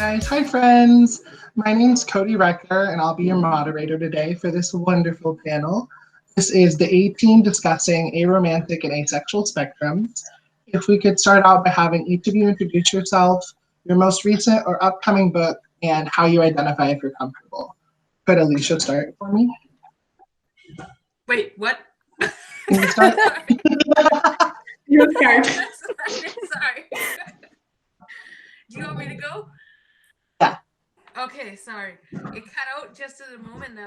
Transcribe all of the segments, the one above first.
guys. Hi, friends. My name's Cody Roecker, and I'll be your moderator today for this wonderful panel. This is the A team discussing aromantic and asexual spectrums. If we could start out by having each of you introduce yourself, your most recent or upcoming book, and how you identify if you're comfortable. Could Alicia start for me? Wait, what? Can you start? You start. Sorry. Do you want me to go? Yeah. Okay, sorry. It cut out just at the moment.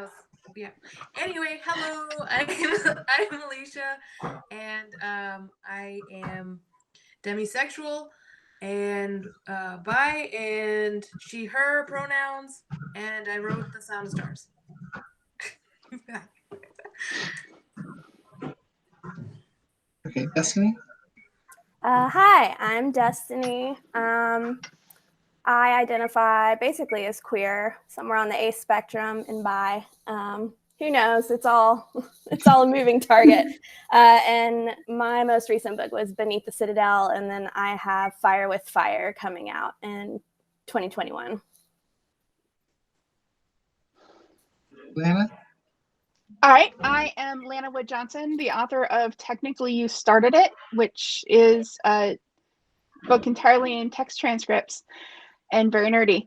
Yeah. Anyway, hello. I'm Alicia, and I am demisexual and bi and she/her pronouns, and I wrote The Sound of Stars. Okay, Destiny. Hi, I'm Destiny. I identify basically as queer, somewhere on the A spectrum and bi. Who knows? It's all a moving target. And my most recent book was Beneath the Citadel, and then I have Fire with Fire coming out in 2021. Lana. All right, I am Lana Wood Johnson, the author of Technically You Started It, which is a book entirely in text transcripts and very nerdy.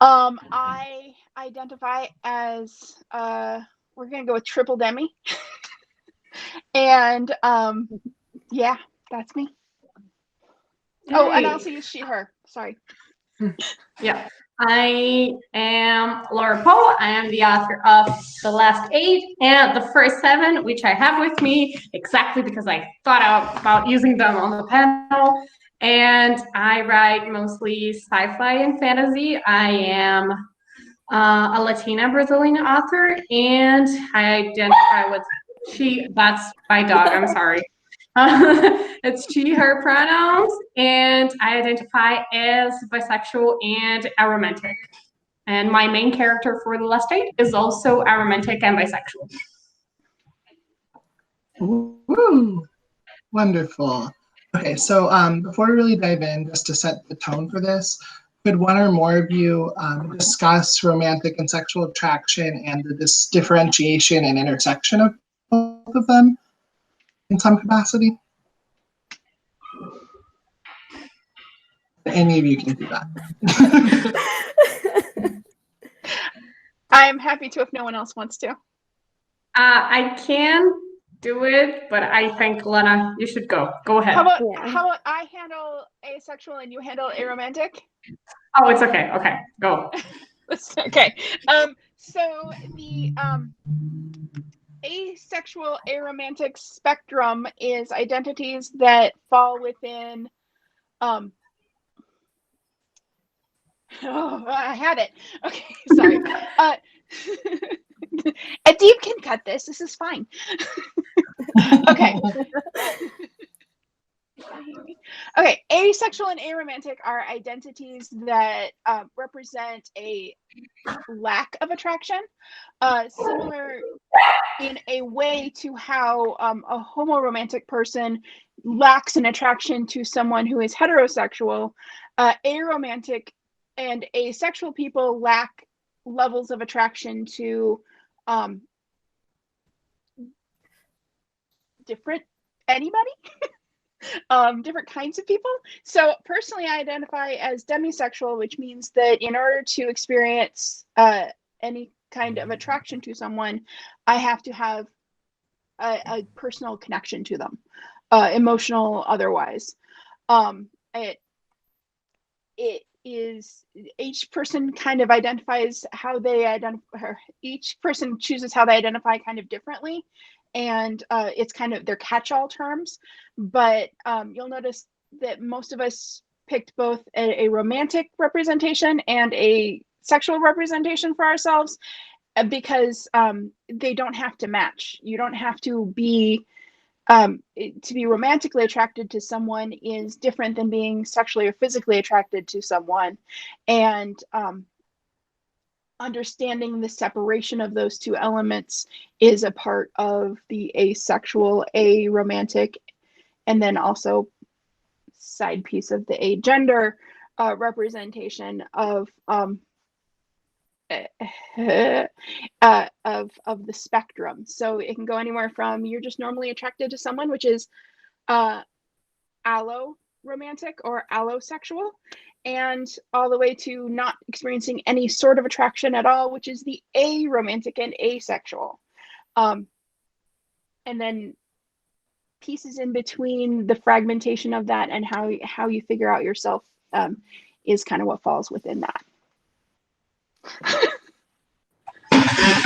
I identify as we're gonna go with triple demi, and yeah, that's me. Hey. Oh, and I also use she/her. Sorry. Yeah. I am Laura Pohl. I am the author of The Last 8 and the first 7, which I have with me exactly because I thought about using them on the panel. And I write mostly sci-fi and fantasy. I am a Latina Brazilian author, and I identify with she. That's my dog. I'm sorry. It's she/her pronouns, and I identify as bisexual and aromantic. And my main character for The Last 8 is also aromantic and bisexual. Woo! Wonderful. Okay, so before we really dive in, just to set the tone for this, could one or more of you discuss romantic and sexual attraction and this differentiation and intersection of both of them in some capacity? Any of you can do that. I'm happy to if no one else wants to. I can do it, but I think, Lana, you should go. Go ahead. How about I handle asexual and you handle aromantic? Oh, it's okay. Okay, go. Okay. So the asexual aromantic spectrum is identities that fall within oh, I had it. Okay, sorry. Adib can cut this. This is fine. Okay. Okay, asexual and aromantic are identities that represent a lack of attraction, similar in a way to how a homoromantic person lacks an attraction to someone who is heterosexual. Aromantic and asexual people lack levels of attraction to different kinds of people. So personally, I identify as demisexual, which means that in order to experience any kind of attraction to someone, I have to have a personal connection to them, emotional, otherwise. It is, each person kind of identifies how they identify, each person chooses how they identify kind of differently. And it's kind of their catch-all terms, but you'll notice that most of us picked both a romantic representation and a sexual representation for ourselves because they don't have to match. You don't have to be romantically attracted to someone is different than being sexually or physically attracted to someone. And understanding the separation of those two elements is a part of the asexual, aromantic, and then also side piece of the agender representation of of the spectrum. So it can go anywhere from you're just normally attracted to someone, which is alloromantic or allosexual, and all the way to not experiencing any sort of attraction at all, which is the aromantic and asexual. And then pieces in between, the fragmentation of that and how you figure out yourself is kind of what falls within that.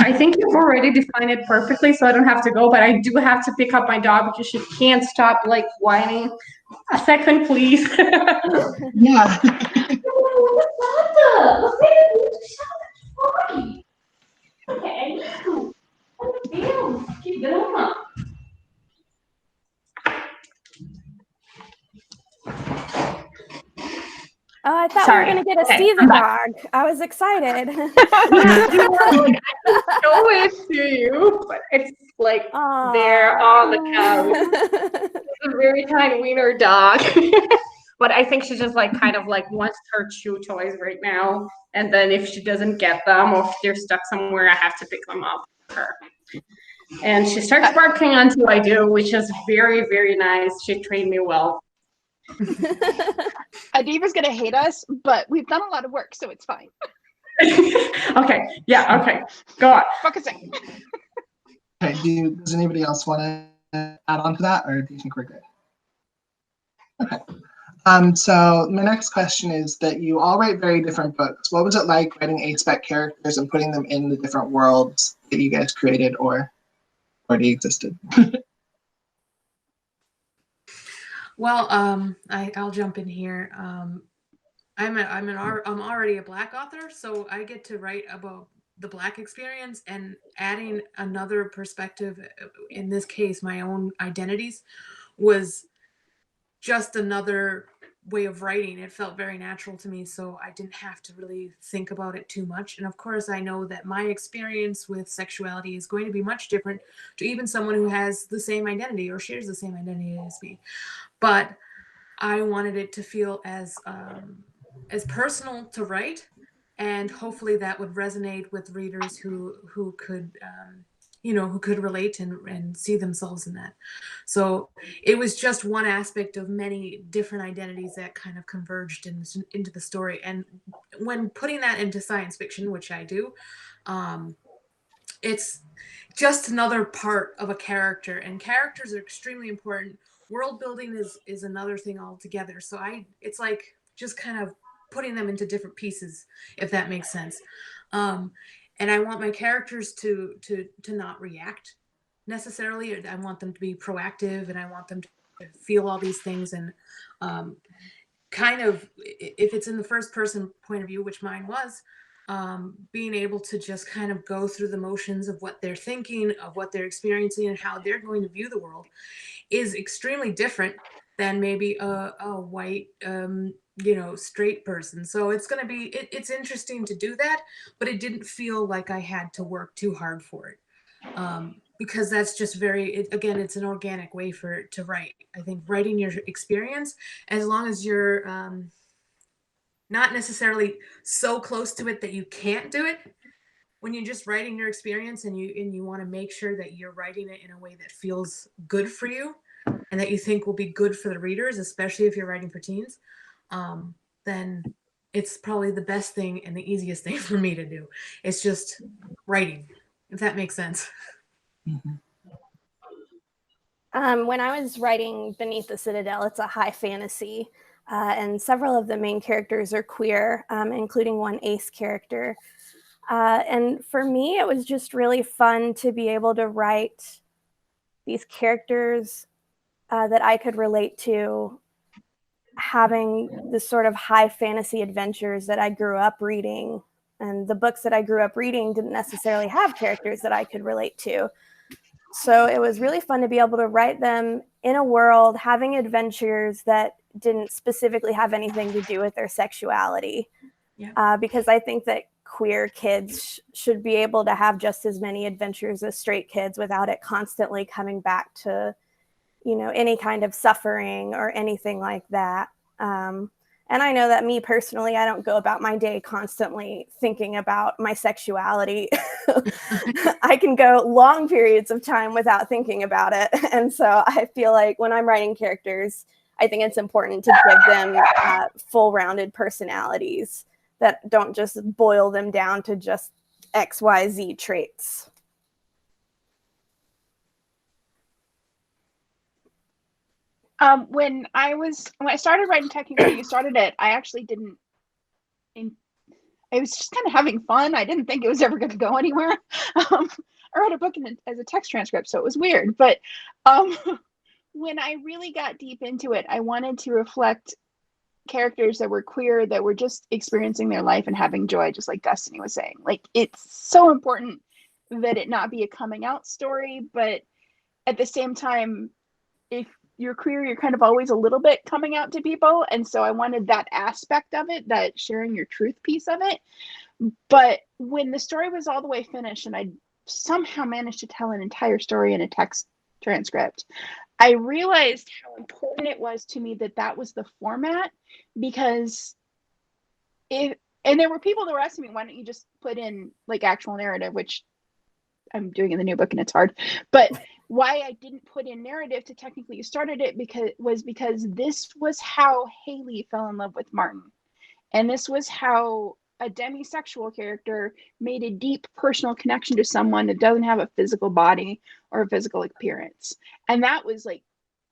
I think you've already defined it perfectly, so I don't have to go, but I do have to pick up my dog because she can't stop like whining. A second, please. Yeah. Okay. Keep going. Oh, I thought Sorry. we were going to get a Okay, Steven I'm back. dog. I was excited. Show it to you, but it's like there on the couch. It's a very tiny wiener dog. But I think she just like kind of like wants her chew toys right now. And then if she doesn't get them or if they're stuck somewhere, I have to pick them up for her. And she starts barking until I do, which is very, very nice. She trained me well. Adiva's gonna hate us, but we've done a lot of work, so it's fine. Okay. Go on. Focusing. Okay. Does anybody else want to add on to that, or do you think we're good? Okay. So my next question is that you all write very different books. What was it like writing A-spec characters and putting them in the different worlds that you guys created or already existed? Well, I'll jump in here. I'm already a Black author, so I get to write about the Black experience, and adding another perspective, in this case, my own identities, was just another way of writing. It felt very natural to me, so I didn't have to really think about it too much. And of course, I know that my experience with sexuality is going to be much different to even someone who has the same identity or shares the same identity as me. But I wanted it to feel as personal to write, and hopefully that would resonate with readers who could who could relate and see themselves in that. So it was just one aspect of many different identities that kind of converged into the story. And when putting that into science fiction, which I do, it's just another part of a character, and characters are extremely important. World building is another thing altogether. So it's like just kind of putting them into different pieces, if that makes sense. And I want my characters to not react necessarily. I want them to be proactive, and I want them to feel all these things. And kind of, if it's in the first person point of view, which mine was, being able to just kind of go through the motions of what they're thinking, of what they're experiencing, and how they're going to view the world is extremely different than maybe a white straight person. So it's going to be it's interesting to do that, but it didn't feel like I had to work too hard for it, because that's just again, it's an organic way to write. I think writing your experience, as long as you're not necessarily so close to it that you can't do it, when you're just writing your experience and you want to make sure that you're writing it in a way that feels good for you and that you think will be good for the readers, especially if you're writing for teens, then it's probably the best thing and the easiest thing for me to do. It's just writing, if that makes sense. Mm-hmm. When I was writing Beneath the Citadel, it's a high fantasy, and several of the main characters are queer, including one ace character. And for me, it was just really fun to be able to write these characters that I could relate to, having the sort of high fantasy adventures that I grew up reading. And the books that I grew up reading didn't necessarily have characters that I could relate to. So it was really fun to be able to write them in a world, having adventures that didn't specifically have anything to do with their sexuality. Yeah. Because I think that queer kids should be able to have just as many adventures as straight kids without it constantly coming back to, any kind of suffering or anything like that. And And I know that me personally, I don't go about my day constantly thinking about my sexuality. I can go long periods of time without thinking about it. And so I feel like when I'm writing characters, I think it's important to give them full-rounded personalities that don't just boil them down to just XYZ traits. When I started writing Technically You Started It, I actually didn't. I was just kind of having fun. I didn't think it was ever going to go anywhere. I wrote a book as a text transcript, so it was weird. But when I really got deep into it, I wanted to reflect characters that were queer, that were just experiencing their life and having joy, just like Destiny was saying. Like, it's so important that it not be a coming out story, but at the same time, if you're queer, you're kind of always a little bit coming out to people. And so I wanted that aspect of it, that sharing your truth piece of it. But when the story was all the way finished and I somehow managed to tell an entire story in a text transcript, I realized how important it was to me that that was the format, because and there were people that were asking me, why don't you just put in like actual narrative, which I'm doing in the new book and it's hard. But why I didn't put in narrative to Technically You Started It because this was how Haley fell in love with Martin. And this was how a demisexual character made a deep personal connection to someone that doesn't have a physical body or a physical appearance. And that was like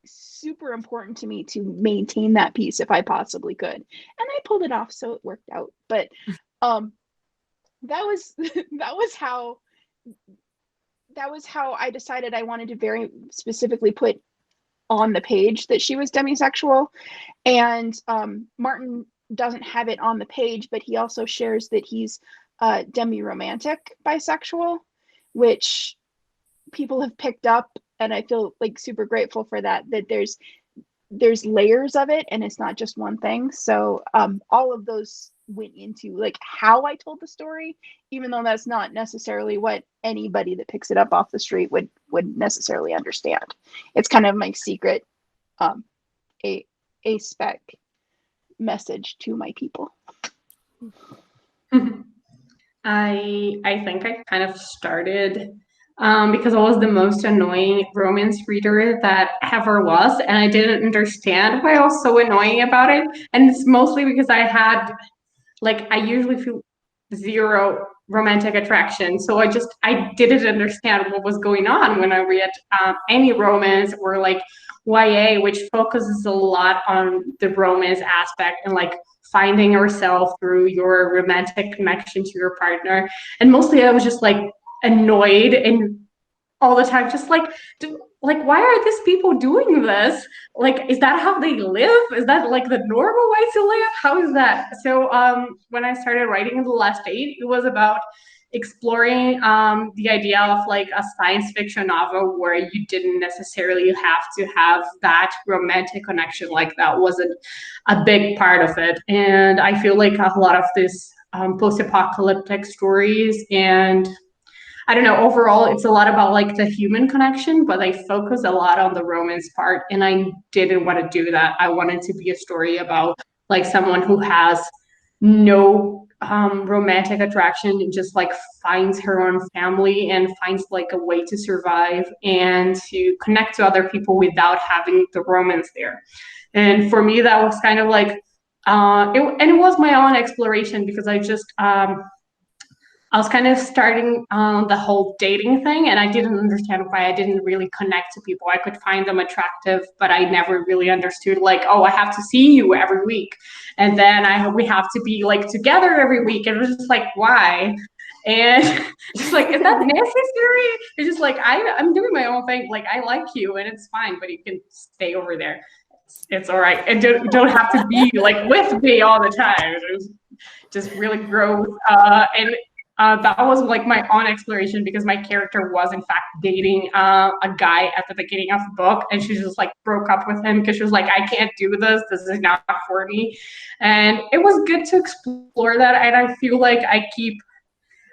super important to me to maintain that piece if I possibly could. And I pulled it off, so it worked out. But that was how I decided I wanted to very specifically put on the page that she was demisexual. And Martin doesn't have it on the page, but he also shares that he's demi-romantic bisexual, which people have picked up, and I feel like super grateful for that there's layers of it and it's not just one thing. So all of those went into like how I told the story, even though that's not necessarily what anybody that picks it up off the street would necessarily understand. It's kind of my secret a spec message to my people. I think I kind of started because I was the most annoying romance reader that ever was, and I didn't understand why I was so annoying about it. And it's mostly because I usually feel zero romantic attraction, so I didn't understand what was going on when I read any romance or like YA, which focuses a lot on the romance aspect and like finding yourself through your romantic connection to your partner. And mostly I was just like annoyed and all the time, just like why are these people doing this? Like, is that how they live? Is that like the normal way to live? How is that? So when I started writing The Last 8, it was about exploring the idea of like a science fiction novel where you didn't necessarily have to have that romantic connection. Like, that wasn't a big part of it. And I feel like a lot of these post-apocalyptic stories, and I don't know, overall, it's a lot about like the human connection, but I focus a lot on the romance part, and I didn't want to do that. I wanted to be a story about like someone who has no romantic attraction and just like finds her own family and finds like a way to survive and to connect to other people without having the romance there. And for me, that was kind of like, it was my own exploration, because I was kind of starting the whole dating thing, and I didn't understand why I didn't really connect to people. I could find them attractive, but I never really understood like, oh, I have to see you every week, and then we have to be like together every week. And it was just like, why? And just like, is that necessary? It's just like, I'm doing my own thing. Like, I like you and it's fine, but you can stay over there. It's all right. And don't have to be like with me all the time. It was just really gross. And that was like my own exploration, because my character was in fact dating a guy at the beginning of the book, and she just like broke up with him because she was like, I can't do this. This is not for me. And it was good to explore that. And I feel like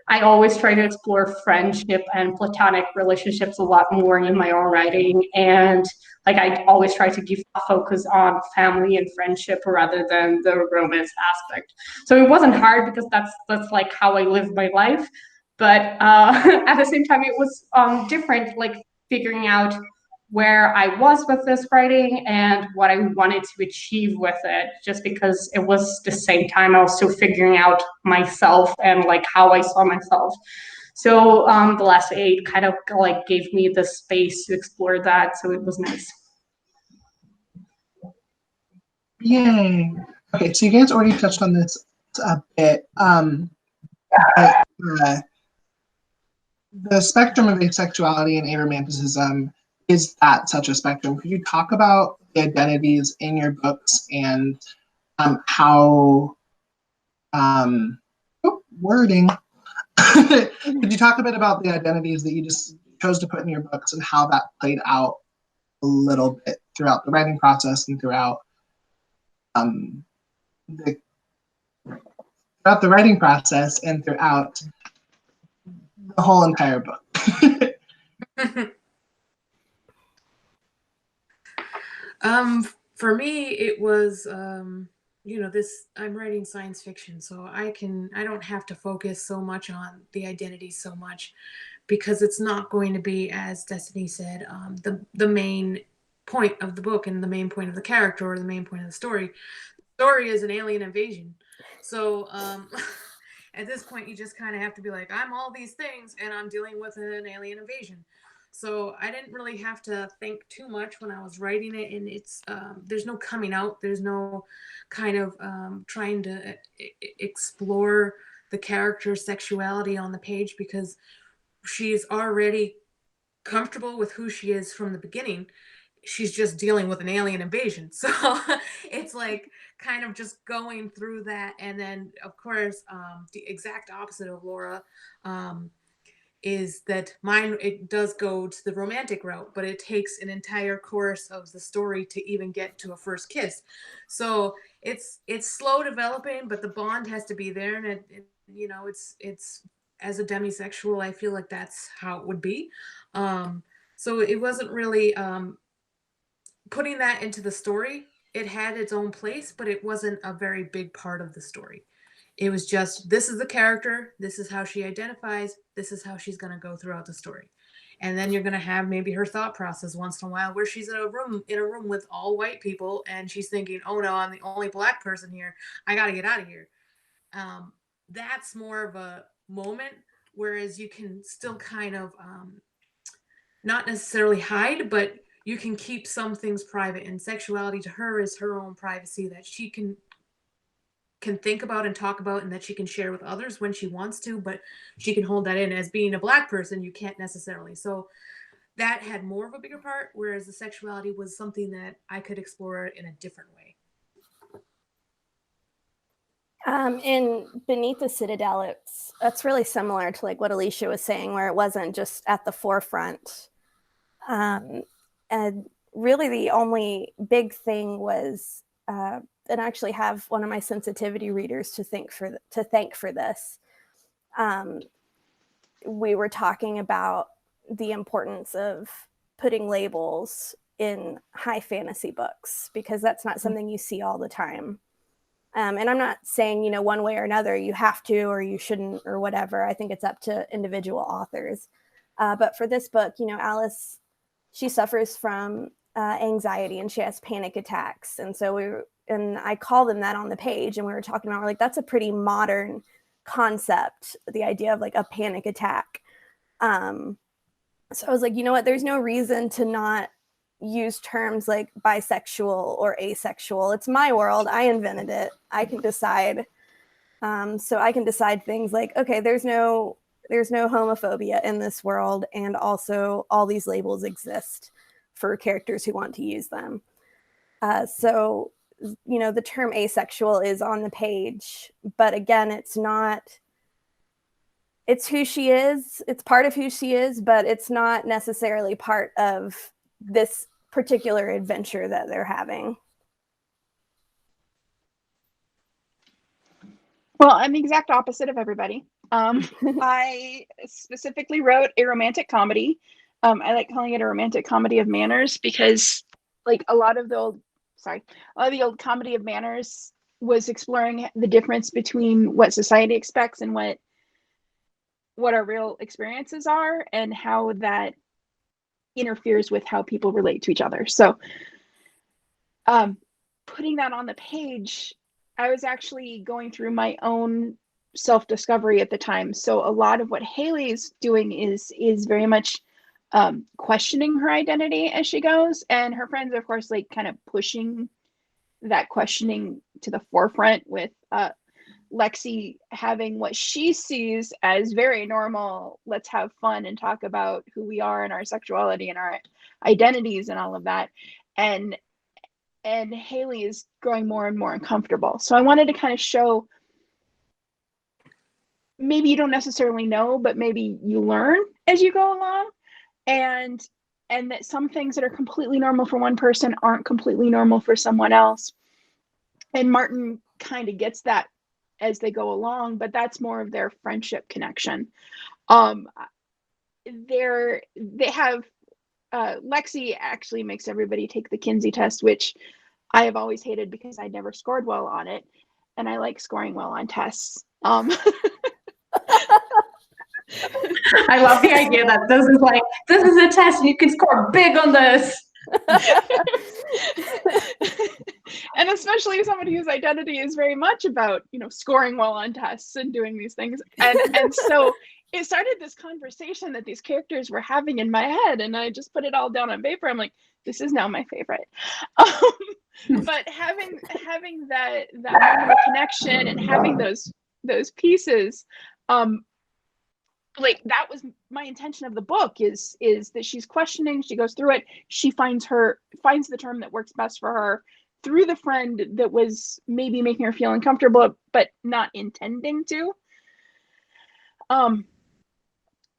I always try to explore friendship and platonic relationships a lot more in my own writing. And like I always try to give a focus on family and friendship rather than the romance aspect. So it wasn't hard because that's like how I live my life. But at the same time, it was different, like figuring out where I was with this writing and what I wanted to achieve with it, just because it was the same time I was still figuring out myself and like how I saw myself. So the last 8 kind of like gave me the space to explore that. So it was nice. Yay. Okay, so you guys already touched on this a bit. But, the spectrum of asexuality and aromanticism, is that such a spectrum? Could you talk about the identities in your books and how wording? Could you talk a bit about the identities that you just chose to put in your books and how that played out a little bit throughout the writing process and throughout the writing process and throughout the whole entire book? For me, it was, you know, I'm writing science fiction, so I don't have to focus so much on the identity so much, because it's not going to be, as Destiny said, the main point of the book and the main point of the character or the main point of the story. The story is an alien invasion. So, at this point, you just kind of have to be like, I'm all these things and I'm dealing with an alien invasion. So I didn't really have to think too much when I was writing it, and it's there's no coming out, there's no kind of trying to explore the character's sexuality on the page, because she's already comfortable with who she is from the beginning. She's just dealing with an alien invasion, so it's like kind of just going through that. And then of course the exact opposite of Laura, is that mine, it does go to the romantic route, but it takes an entire course of the story to even get to a first kiss. So it's slow developing, but the bond has to be there. And you know, it's as a demisexual, I feel like that's how it would be. So it wasn't really putting that into the story. It had its own place, but it wasn't a very big part of the story. It was just, this is the character, this is how she identifies, this is how she's going to go throughout the story. And then you're going to have maybe her thought process once in a while where she's in a room with all white people and she's thinking, oh no, I'm the only black person here, I got to get out of here. That's more of a moment, whereas you can still kind of not necessarily hide, but you can keep some things private. And sexuality to her is her own privacy that she can think about and talk about, and that she can share with others when she wants to, but she can hold that in. As being a black person, you can't necessarily. So that had more of a bigger part, whereas the sexuality was something that I could explore in a different way. In Beneath the Citadel, that's really similar to like what Alicia was saying, where it wasn't just at the forefront. And really the only big thing was, and I actually have one of my sensitivity readers to thank for this. We were talking about the importance of putting labels in high fantasy books, because that's not something you see all the time. And I'm not saying, you know, one way or another, you have to or you shouldn't or whatever. I think it's up to individual authors. But for this book, you know, Alice, she suffers from anxiety and she has panic attacks. And so I call them that on the page. And we were talking about, we're like, that's a pretty modern concept, the idea of like a panic attack. So I was like, you know what, there's no reason to not use terms like bisexual or asexual. It's my world. I invented it. I can decide. So I can decide things like, okay, there's no homophobia in this world. And also all these labels exist for characters who want to use them. So, you know, the term asexual is on the page, but again, it's who she is. It's part of who she is, but it's not necessarily part of this particular adventure that they're having. Well, I'm the exact opposite of everybody. I specifically wrote a romantic comedy. I like calling it a romantic comedy of manners because like a lot of the old comedy of manners was exploring the difference between what society expects and what our real experiences are, and how that interferes with how people relate to each other. So putting that on the page, I was actually going through my own self-discovery at the time. So a lot of what Haley's doing is very much questioning her identity as she goes, and her friends, of course, like kind of pushing that questioning to the forefront, with Lexi having what she sees as very normal, let's have fun and talk about who we are and our sexuality and our identities and all of that, and Haley is growing more and more uncomfortable. So I wanted to kind of show, maybe you don't necessarily know, but maybe you learn as you go along, and that some things that are completely normal for one person aren't completely normal for someone else. And Martin kind of gets that as they go along, but that's more of their friendship connection. They have Lexi actually makes everybody take the Kinsey test, which I have always hated because I never scored well on it, and I like scoring well on tests. I love the idea that this is a test and you can score big on this. And especially somebody whose identity is very much about, scoring well on tests and doing these things. And so it started this conversation that these characters were having in my head, and I just put it all down on paper. I'm like, this is now my favorite. But having that moment of connection and having those pieces, like that was my intention of the book, is that she's questioning, she goes through it, she finds the term that works best for her through the friend that was maybe making her feel uncomfortable but not intending to,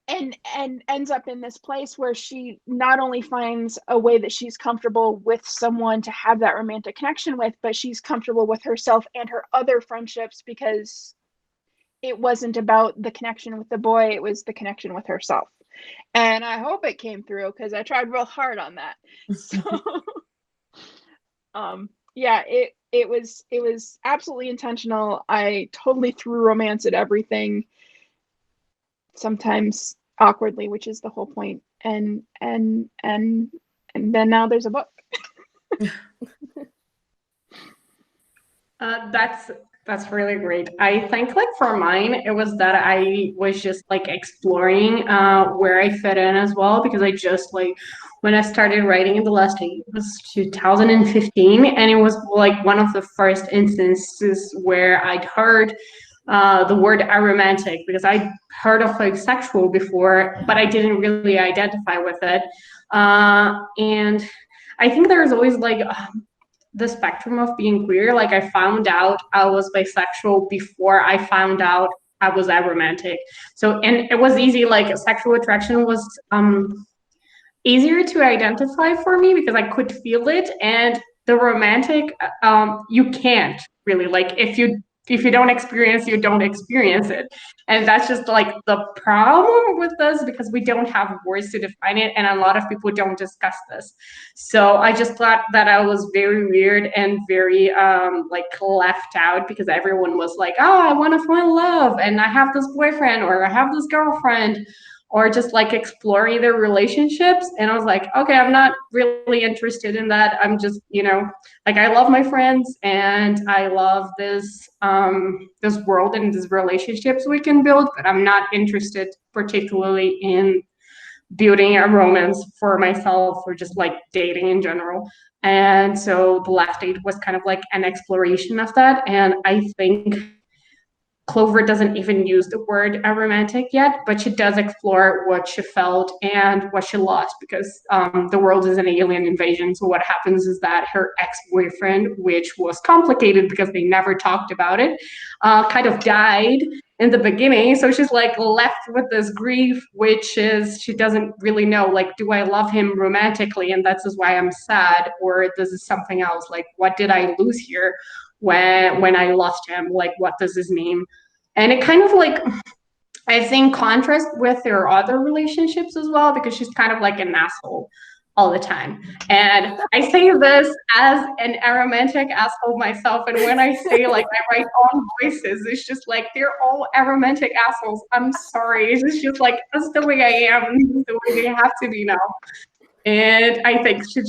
and ends up in this place where she not only finds a way that she's comfortable with someone to have that romantic connection with, but she's comfortable with herself and her other friendships, because it wasn't about the connection with the boy, it was the connection with herself. And I hope it came through, because I tried real hard on that. So yeah, it was absolutely intentional. I totally threw romance at everything, sometimes awkwardly, which is the whole point. And then now there's a book. That's really great. I think like for mine, it was that I was just like exploring where I fit in as well, because I just like, when I started writing in the last year, it was 2015, and it was like one of the first instances where I'd heard the word aromantic, because I heard of like sexual before, but I didn't really identify with it. And I think there's always like the spectrum of being queer. Like I found out I was bisexual before I found out I was aromantic. So, and it was easy, like sexual attraction was easier to identify for me because I could feel it. And the romantic, you can't really, like if you don't experience, you don't experience it. And that's just like the problem with this, because we don't have words to define it, and a lot of people don't discuss this. So I just thought that I was very weird and very like left out, because everyone was like, oh, I want to find love, and I have this boyfriend, or I have this girlfriend, or just like exploring their relationships. And I was like, okay, I'm not really interested in that. I'm just, like I love my friends, and I love this this world and these relationships we can build, but I'm not interested particularly in building a romance for myself, or just like dating in general. And so the last date was kind of like an exploration of that. And I think Clover doesn't even use the word aromantic yet, but she does explore what she felt and what she lost, because the world is an alien invasion. So what happens is that her ex-boyfriend, which was complicated because they never talked about it, kind of died in the beginning. So she's like left with this grief, which is she doesn't really know, like, do I love him romantically? And that's just why I'm sad, or this is something else. Like, what did I lose here when I lost him? Like, what does this mean? And it kind of like, I think, contrast with their other relationships as well, because she's kind of like an asshole. all the time. And I say this as an aromantic asshole myself. And when I say like I write on voices, it's just like they're all aromantic assholes. I'm sorry. It's just like that's the way I am. This is the way they have to be now. And I think she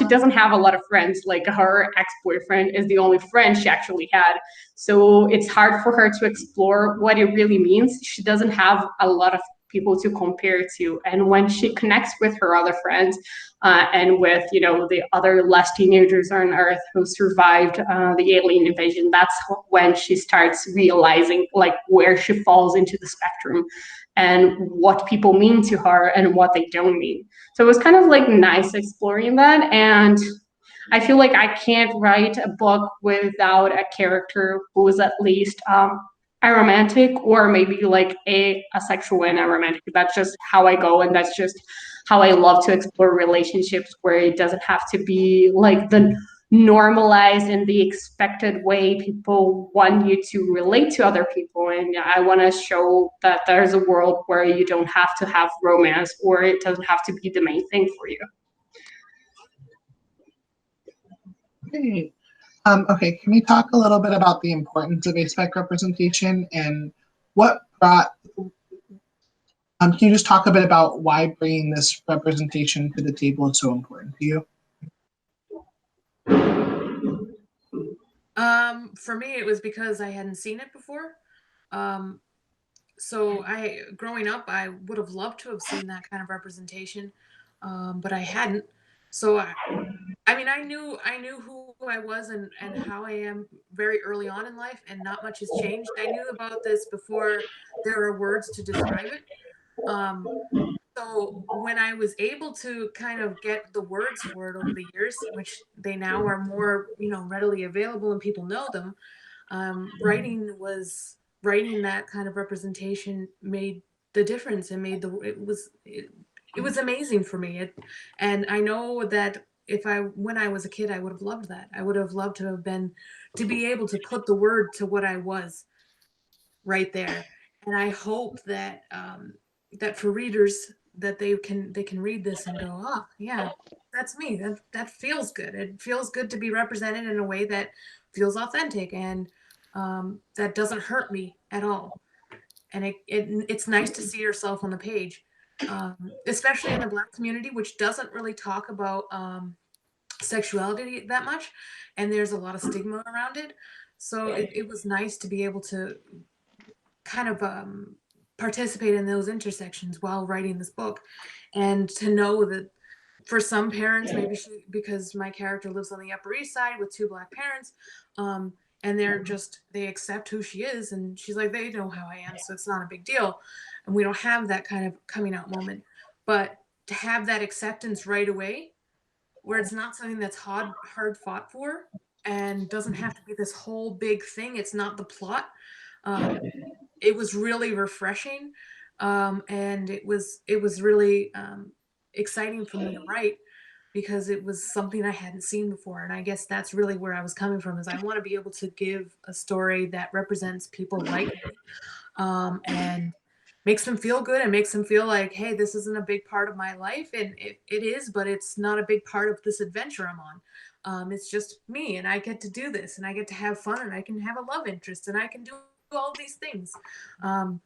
doesn't have a lot of friends. Like her ex-boyfriend is the only friend she actually had. So it's hard for her to explore what it really means. She doesn't have a lot of people to compare to. And when she connects with her other friends and with, the other less teenagers on Earth who survived the alien invasion, that's when she starts realizing like where she falls into the spectrum and what people mean to her and what they don't mean. So it was kind of like nice exploring that. And I feel like I can't write a book without a character who is at least aromantic or maybe like asexual and aromantic. That's just how I go, and that's just how I love to explore relationships where it doesn't have to be like the normalized and the expected way people want you to relate to other people. And I want to show that there's a world where you don't have to have romance or it doesn't have to be the main thing for you. Great. Okay, can we talk a little bit about the importance of asexual representation and what brought, can you just talk a bit about why bringing this representation to the table is so important to you? For me, it was because I hadn't seen it before. So growing up, I would have loved to have seen that kind of representation, but I hadn't. So I knew who I was and how I am very early on in life, and not much has changed. I knew about this before there are words to describe it. So when I was able to kind of get the words for it over the years, which they now are more, readily available and people know them, writing that kind of representation made the difference and it was amazing for me. And I know that when I was a kid, I would have loved that. I would have loved to be able to put the word to what I was right there. And I hope that, that for readers that they can read this and go, oh yeah, that's me. That feels good. It feels good to be represented in a way that feels authentic and that doesn't hurt me at all. And it's nice to see yourself on the page, especially in the Black community, which doesn't really talk about sexuality that much, and there's a lot of stigma around it. So it was nice to be able to kind of participate in those intersections while writing this book, and to know that for some parents, maybe because my character lives on the Upper East Side with two Black parents, and they accept who she is, and she's like, they know how I am, so it's not a big deal. And we don't have that kind of coming out moment, but to have that acceptance right away, where it's not something that's hard fought for and doesn't have to be this whole big thing. It's not the plot. It was really refreshing, and it was really exciting for me to write, because it was something I hadn't seen before. And I guess that's really where I was coming from, is I want to be able to give a story that represents people like me, and makes them feel good and makes them feel like, hey, this isn't a big part of my life. And it is, but it's not a big part of this adventure I'm on. It's just me, and I get to do this, and I get to have fun, and I can have a love interest, and I can do all these things. And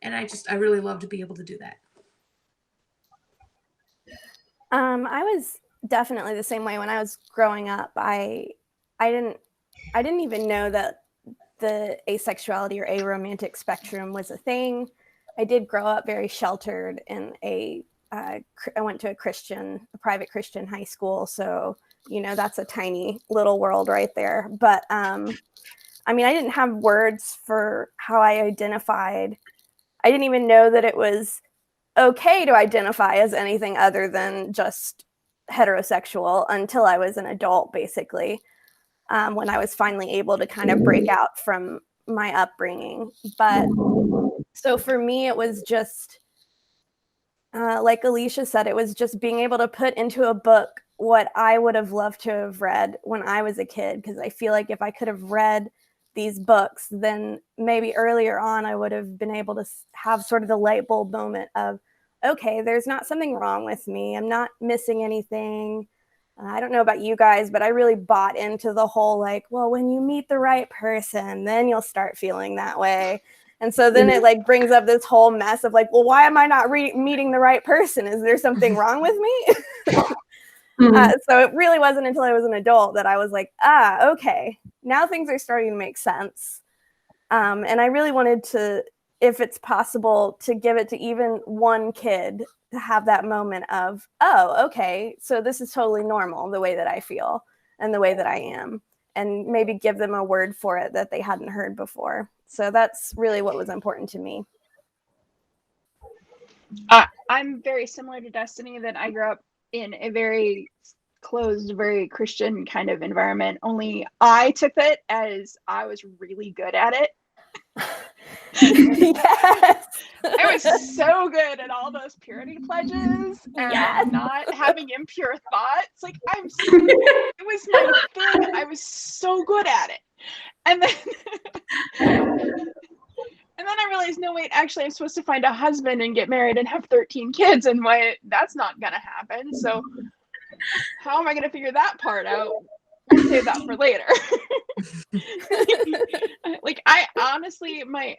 I really love to be able to do that. I was definitely the same way when I was growing up. I didn't even know that the asexuality or aromantic spectrum was a thing. I did grow up very sheltered in I went to a private Christian high school. So, that's a tiny little world right there. But, I didn't have words for how I identified. I didn't even know that it was okay to identify as anything other than just heterosexual until I was an adult, basically, when I was finally able to kind of break out from my upbringing. But so for me, it was just, like Alicia said, it was just being able to put into a book what I would have loved to have read when I was a kid. Because I feel like if I could have read these books, then maybe earlier on I would have been able to have sort of the light bulb moment of, okay, there's not something wrong with me. I'm not missing anything. I don't know about you guys, but I really bought into the whole like, well, when you meet the right person, then you'll start feeling that way. And so then it like brings up this whole mess of like, well, why am I not meeting the right person? Is there something wrong with me? So it really wasn't until I was an adult that I was like, okay, now things are starting to make sense. And I really wanted to, if it's possible, to give it to even one kid to have that moment of, oh, okay, so this is totally normal, the way that I feel and the way that I am, and maybe give them a word for it that they hadn't heard before. So that's really what was important to me. I'm very similar to Destiny, that I grew up in a very closed, very Christian kind of environment, only I took it as I was really good at it. Yes. I was so good at all those purity pledges and not having impure thoughts. Like it was my thing. I was so good at it. And then I realized, no, wait, actually I'm supposed to find a husband and get married and have 13 kids, and that's not gonna happen. So how am I gonna figure that part out? We'll save that for later. Like I honestly, my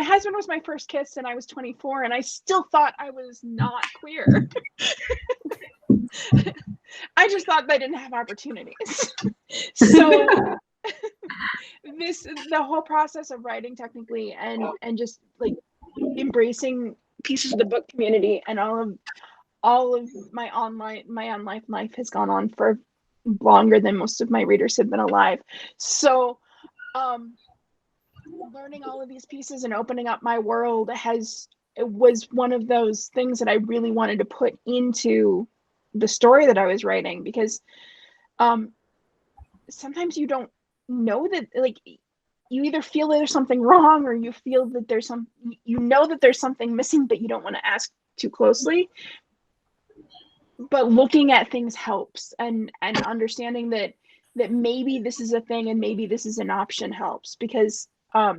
husband was my first kiss and I was 24, and I still thought I was not queer. I just thought I didn't have opportunities. So the whole process of writing technically and just like embracing pieces of the book community and all of my online life has gone on for longer than most of my readers have been alive. So learning all of these pieces and opening up my world was one of those things that I really wanted to put into the story that I was writing, because sometimes you don't know that, like, you either feel that there's something wrong or you feel that there's something missing, but you don't want to ask too closely. But looking at things helps, and understanding that maybe this is a thing and maybe this is an option helps, because I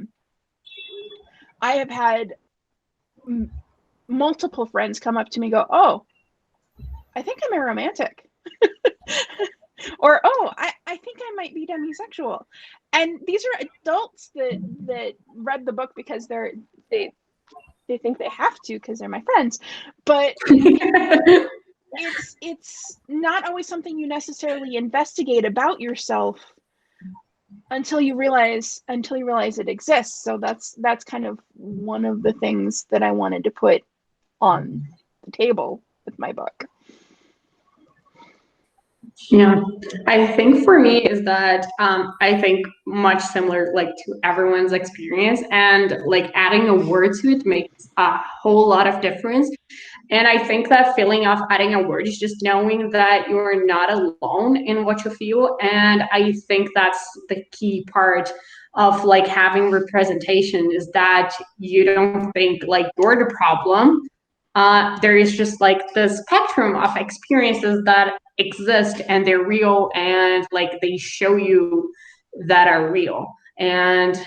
have had multiple friends come up to me and go, oh, I think I'm aromantic. Or, oh, I think I might be demisexual. And these are adults that read the book because they think they have to because they're my friends. But it's not always something you necessarily investigate about yourself until you realize it exists. So that's kind of one of the things that I wanted to put on the table with my book. Yeah, I think for me is that I think much similar like to everyone's experience, and like adding a word to it makes a whole lot of difference. And I think that feeling of adding a word is just knowing that you're not alone in what you feel. And I think that's the key part of like having representation, is that you don't think like you're the problem. There is just like the spectrum of experiences that exist, and they're real, and like they show you that are real. And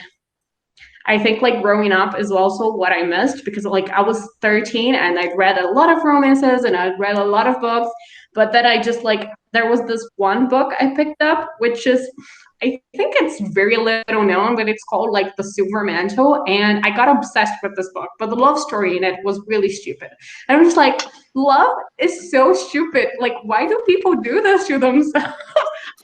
I think like growing up is also what I missed, because like I was 13 and I'd read a lot of romances and I'd read a lot of books, but then I just like, there was this one book I picked up, which is, I think it's very little known, but it's called like The Silver Mantle. And I got obsessed with this book, but the love story in it was really stupid. And I'm just like, love is so stupid. Like, why do people do this to themselves?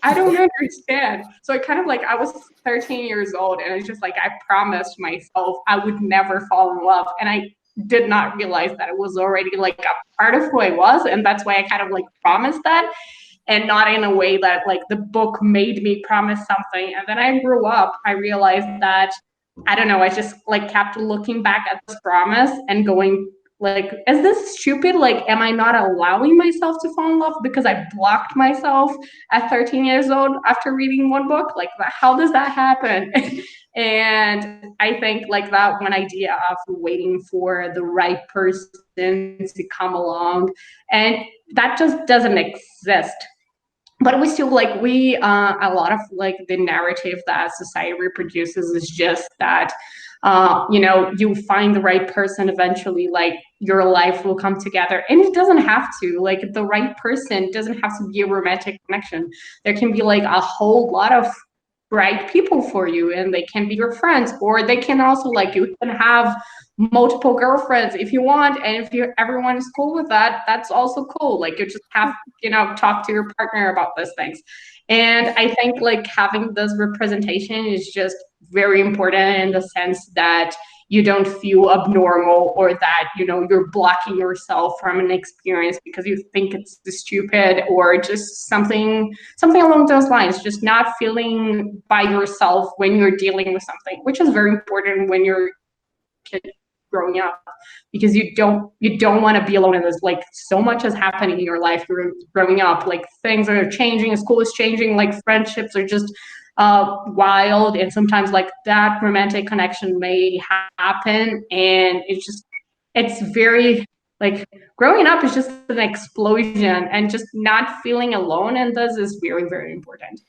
I don't understand. So I kind of like, I was 13 years old and it's just like, I promised myself I would never fall in love. And I did not realize that it was already like a part of who I was. And that's why I kind of like promised that, and not in a way that like the book made me promise something. And then I grew up, I realized that, I don't know, I just like kept looking back at this promise and going like, is this stupid? Like, am I not allowing myself to fall in love because I blocked myself at 13 years old after reading one book? Like, how does that happen? And I think like that one idea of waiting for the right person to come along, and that just doesn't exist. But we still like, a lot of like the narrative that society reproduces is just that you find the right person eventually, like your life will come together. And it doesn't have to, like the right person doesn't have to be a romantic connection. There can be like a whole lot of right people for you, and they can be your friends, or they can also, like, you can have multiple girlfriends if you want, and if everyone is cool with that, that's also cool. Like, you just have, talk to your partner about those things. And I think like having this representation is just very important in the sense that you don't feel abnormal, or that you're blocking yourself from an experience because you think it's stupid, or just something along those lines. Just not feeling by yourself when you're dealing with something, which is very important when you're a kid growing up, because you don't want to be alone in this. Like, so much is happening in your life. You're growing up, like things are changing, school is changing, like friendships are just wild, and sometimes like that romantic connection may happen, and it's very, like, growing up is just an explosion, and just not feeling alone in this is very, very important.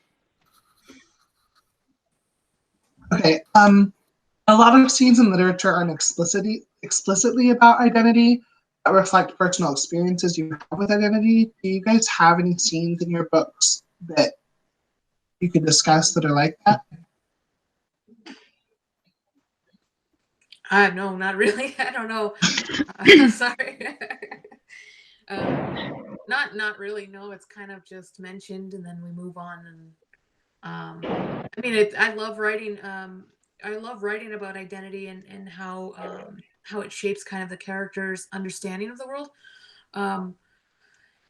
Okay. A lot of scenes in literature aren't explicitly about identity that reflect personal experiences you have with identity. Do you guys have any scenes in your books that you could discuss that are like that? No, not really. I don't know. Sorry. Not really. No, it's kind of just mentioned, and then we move on. And I mean, I love writing. I love writing about identity and how it shapes kind of the character's understanding of the world.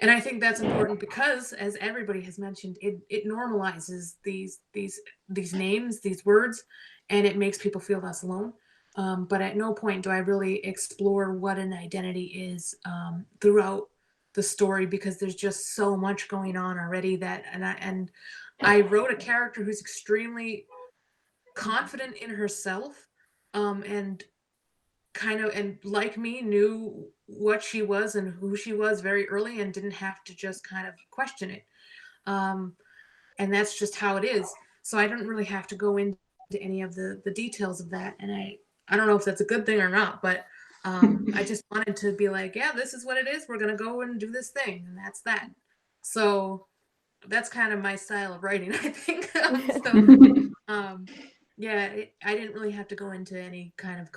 And I think that's important because, as everybody has mentioned, it normalizes these names, these words, and it makes people feel less alone. But at no point do I really explore what an identity is throughout the story, because there's just so much going on already. And I wrote a character who's extremely confident in herself, and kind of, and like me, knew what she was and who she was very early, and didn't have to just kind of question it. And that's just how it is. So I didn't really have to go into any of the details of that. And I don't know if that's a good thing or not, but I just wanted to be like, yeah, this is what it is. We're going to go and do this thing. And that's that. So that's kind of my style of writing, I think. So, yeah, I didn't really have to go into any kind of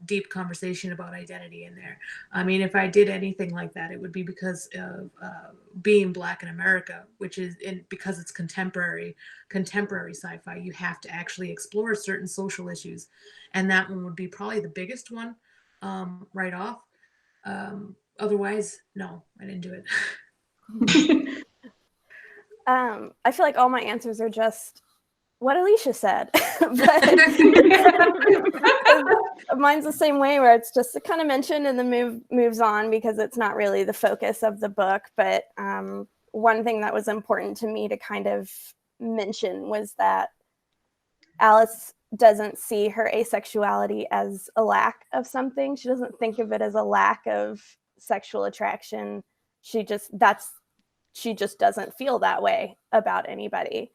deep conversation about identity in there. I mean, if I did anything like that, it would be because of being Black in America, which is because it's contemporary sci-fi. You have to actually explore certain social issues, and that one would be probably the biggest one right off. Otherwise, no, I didn't do it. I feel like all my answers are just what Alicia said. Mine's the same way, where it's just kind of mentioned and then moves on, because it's not really the focus of the book. But one thing that was important to me to kind of mention was that Alice doesn't see her asexuality as a lack of something. She doesn't think of it as a lack of sexual attraction. She just doesn't feel that way about anybody.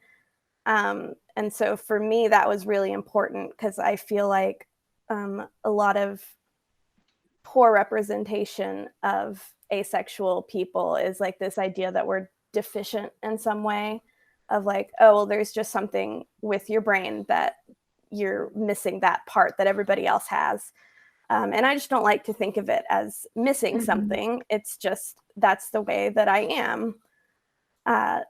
And so for me, that was really important, because I feel like a lot of poor representation of asexual people is like this idea that we're deficient in some way, of like, oh, well, there's just something with your brain that you're missing that part that everybody else has. And I just don't like to think of it as missing something. It's just, that's the way that I am.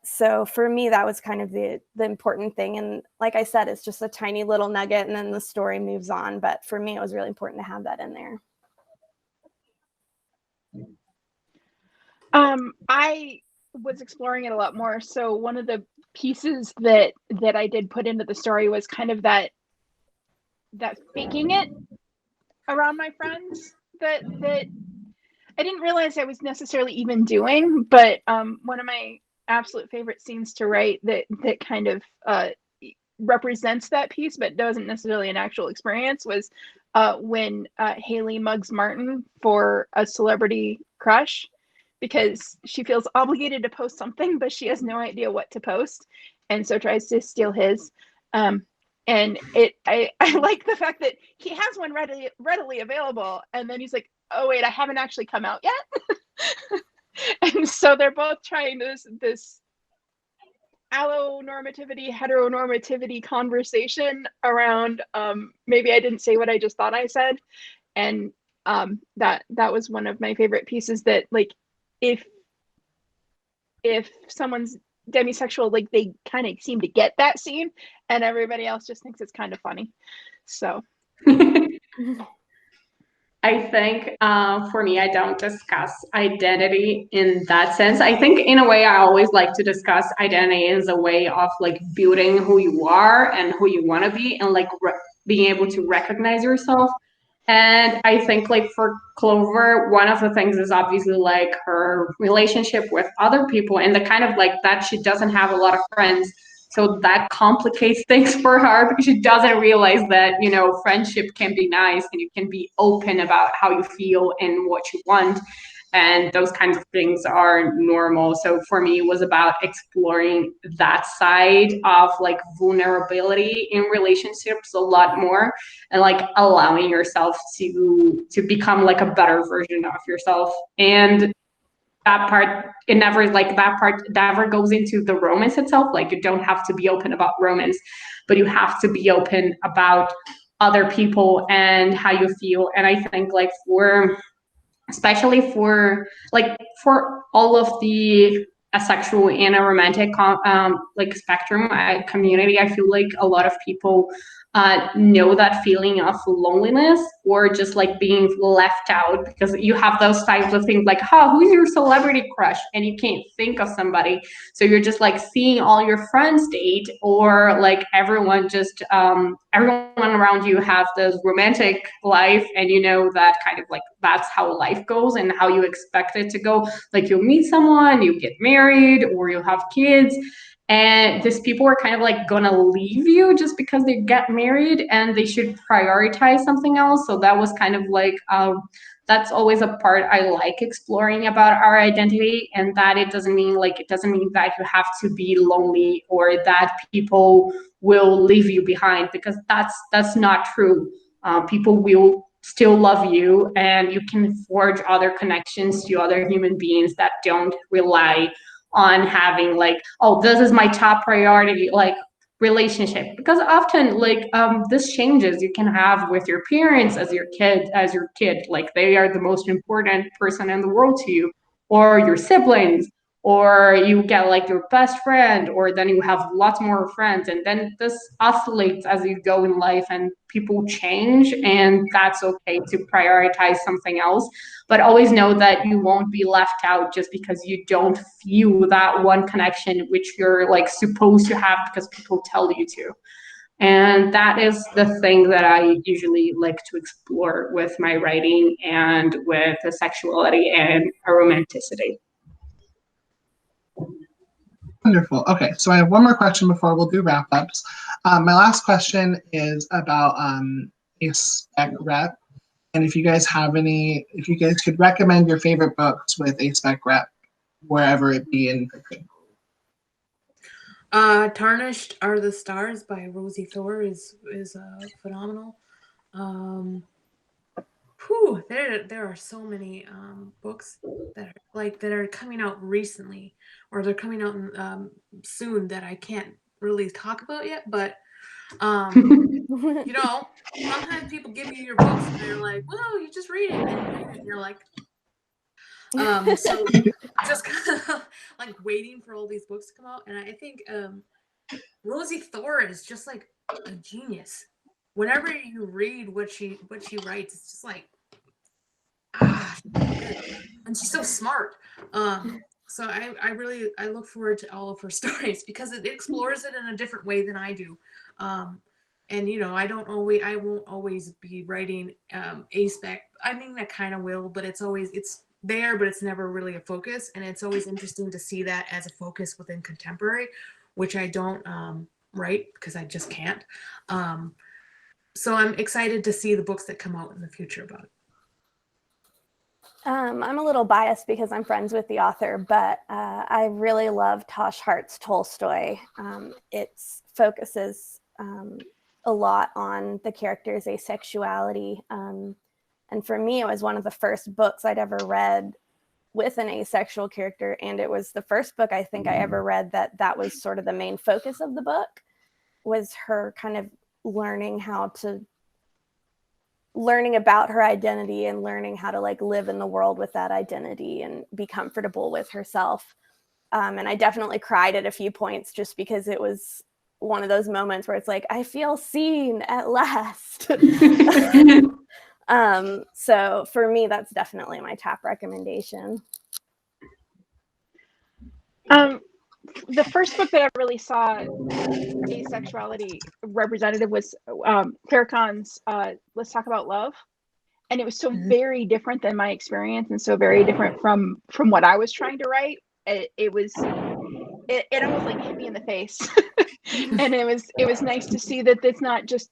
So for me, that was kind of the important thing. And like I said, it's just a tiny little nugget, and then the story moves on. But for me, it was really important to have that in there. I was exploring it a lot more. So one of the pieces that I did put into the story was kind of that faking it around my friends that I didn't realize I was necessarily even doing. But one of my absolute favorite scenes to write that kind of represents that piece, but wasn't necessarily an actual experience, was when Haley mugs Martin for a celebrity crush, because she feels obligated to post something, but she has no idea what to post, and so tries to steal his. And I like the fact that he has one readily available, and then he's like, oh wait, I haven't actually come out yet. And so they're both trying this allonormativity, heteronormativity conversation around maybe I didn't say what I just thought I said. And that was one of my favorite pieces, that like if someone's demisexual, like they kind of seem to get that scene, and everybody else just thinks it's kind of funny. So I think for me, I don't discuss identity in that sense. I think in a way, I always like to discuss identity as a way of like building who you are and who you want to be, and like being able to recognize yourself. And I think like for Clover, one of the things is obviously like her relationship with other people, and the kind of like that she doesn't have a lot of friends. So that complicates things for her, because she doesn't realize that, you know, friendship can be nice and you can be open about how you feel and what you want. And those kinds of things are normal. So for me, it was about exploring that side of like vulnerability in relationships a lot more, and like allowing yourself to become like a better version of yourself. And that part, that part never goes into the romance itself. Like you don't have to be open about romance, but you have to be open about other people and how you feel. And I think like especially for all of the asexual and aromantic like spectrum community, I feel like a lot of people know that feeling of loneliness, or just like being left out, because you have those types of things like, who's your celebrity crush, and you can't think of somebody, so you're just like seeing all your friends date, or like everyone around you has this romantic life, and you know that kind of like that's how life goes and how you expect it to go. Like you'll meet someone, you get married, or you have kids, and these people are kind of like gonna leave you just because they get married, and they should prioritize something else. So that was kind of like that's always a part I like exploring about our identity, and that it doesn't mean that you have to be lonely or that people will leave you behind, because that's not true. People will still love you, and you can forge other connections to other human beings that don't rely on having like, oh, this is my top priority, like relationship. Because often like this changes. You can have with your parents as your kid, like they are the most important person in the world to you, or your siblings, or you get like your best friend, or then you have lots more friends, and then this oscillates as you go in life, and people change, and that's okay to prioritize something else. But always know that you won't be left out just because you don't feel that one connection which you're like supposed to have because people tell you to. And that is the thing that I usually like to explore with my writing and with the sexuality and aromanticity. Wonderful. Okay, so I have one more question before we'll do wrap-ups. My last question is about a spec rep. And if you guys could recommend your favorite books with a spec rep, wherever it be in fiction. Tarnished Are the Stars by Rosie Thor is phenomenal. There are so many books that are coming out recently, or they're coming out soon, that I can't really talk about yet. But you know, sometimes people give you your books and they're like, "Well, you just read it," and you're like, so just kind of like waiting for all these books to come out. And I think Rosie Thor is just like a genius. Whenever you read what she writes, it's just like, and she's so smart. So I look forward to all of her stories because it explores it in a different way than I do. And you know, I won't always be writing a spec. I mean, I kind of will, but it's there, but it's never really a focus. And it's always interesting to see that as a focus within contemporary, which I don't write because I just can't. So I'm excited to see the books that come out in the future about it. I'm a little biased because I'm friends with the author, but I really love Tosh Hart's Tolstoy. It focuses a a lot on the character's asexuality. And for me, it was one of the first books I'd ever read with an asexual character. And it was the first book I think I ever read that was sort of the main focus of the book, was her kind of learning about her identity and learning how to like live in the world with that identity and be comfortable with herself. And I definitely cried at a few points just because it was one of those moments where it's like, I feel seen at last. So for me, that's definitely my top recommendation. The first book that I really saw asexuality representative was Farrakhan's Let's Talk About Love. And it was so very different than my experience and so very different from what I was trying to write. It almost like hit me in the face. And it was nice to see that there's not just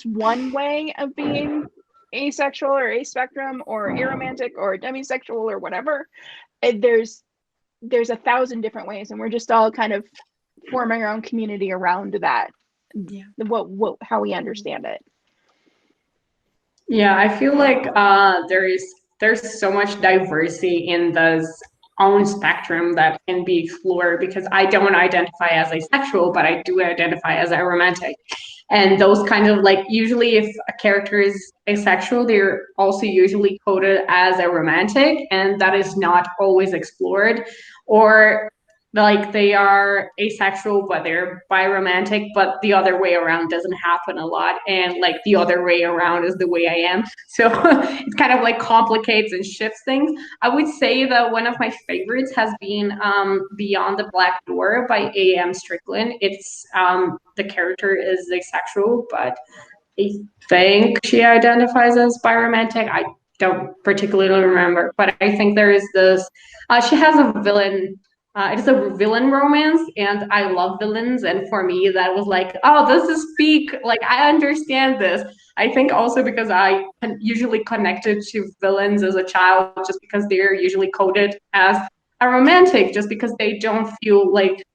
one way of being asexual or aspectrum or aromantic or demisexual or whatever. There's 1,000 different ways, and we're just all kind of forming our own community around that. Yeah. How we understand it. Yeah, I feel like there's so much diversity in this own spectrum that can be explored, because I don't identify as asexual, but I do identify as aromantic. And those kind of like, usually if a character is asexual, they're also usually coded as aromantic, and that is not always explored. Or like they are asexual, but they're biromantic, but the other way around doesn't happen a lot. And like the other way around is the way I am. So it kind of like complicates and shifts things. I would say that one of my favorites has been Beyond the Black Door by A.M. Strickland. It's the character is asexual, but I think she identifies as biromantic. I don't particularly remember, but I think there is this, she has a villain. It is a villain romance, and I love villains. And for me, that was like, oh, this is peak. Like, I understand this. I think also because I usually connected to villains as a child, just because they're usually coded as a romantic, just because they don't feel like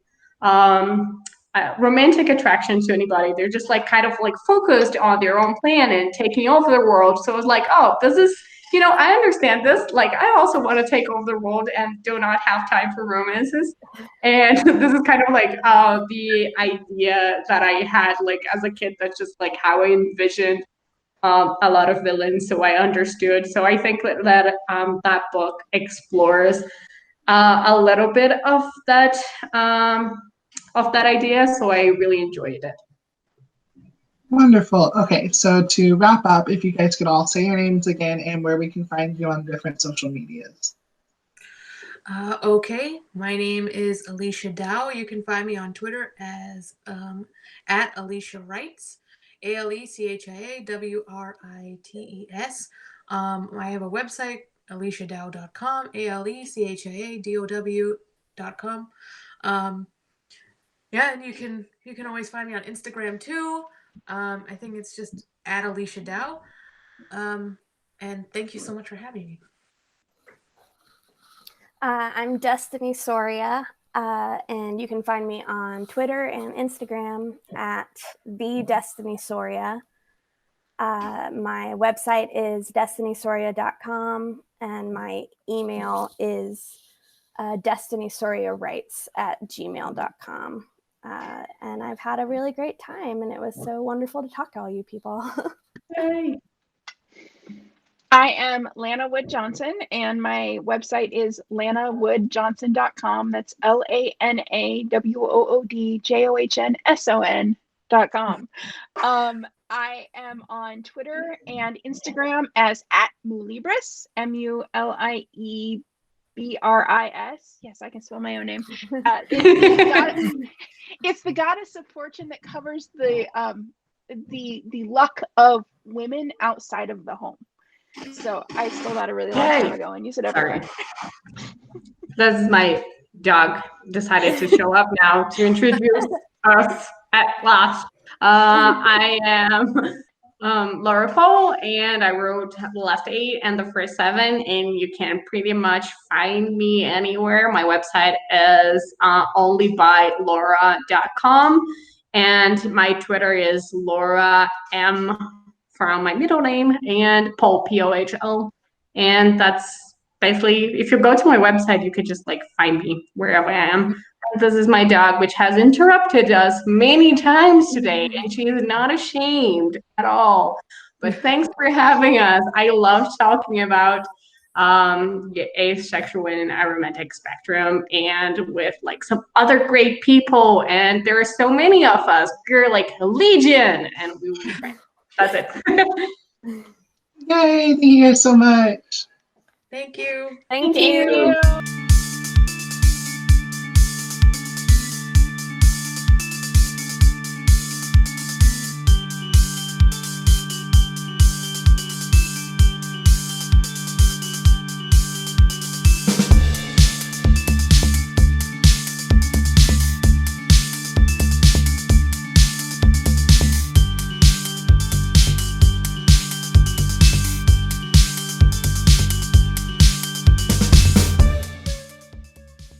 romantic attraction to anybody. They're just like kind of like focused on their own plan and taking over the world. So it's like, oh, this is, I understand this. Like, I also want to take over the world and do not have time for romances. And this is kind of like the idea that I had like as a kid. That's just like how I envisioned a lot of villains. So I understood. So I think that that book explores a little bit of that idea. So I really enjoyed it. Wonderful. Okay, so to wrap up, if you guys could all say your names again and where we can find you on different social medias. Okay, my name is Alicia Dow. You can find me on Twitter as at Alicia Writes, ALECHIAWRITES. I have a website, aleciadow.com, ALECHIADOW.com. Yeah, and you can always find me on Instagram too. I think it's just at Alicia Dow. And thank you so much for having me. I'm Destiny Soria, and you can find me on Twitter and Instagram at @TheDestinySoria. My website is destinysoria.com, and my email is destinysoriawrites@gmail.com. And I've had a really great time, and it was so wonderful to talk to all you people. Yay. I am Lana Wood Johnson, and my website is lanawoodjohnson.com. That's LANAWOODJOHNSON.com. I am on Twitter and Instagram as @Mulibris, MULIEBRIS. Yes, I can spell my own name. It's the goddess of fortune that covers the luck of women outside of the home. So I stole that a really long time ago and use it everywhere. This is my dog decided to show up now to introduce us at last. I am Laura Pohl, and I wrote the last 8 and the first 7, and you can pretty much find me anywhere. My website is onlybylaura.com, And my Twitter is Laura M from my middle name and Pohl, Pohl. And that's basically, if you go to my website, you could just like find me wherever I am. And this is my dog, which has interrupted us many times today, and she is not ashamed at all. But thanks for having us. I love talking about asexual and aromantic spectrum and with like some other great people, and there are so many of us. We're like a legion, and we will be friends. That's it. Yay, thank you guys so much. Thank you. Thank Thank you. you.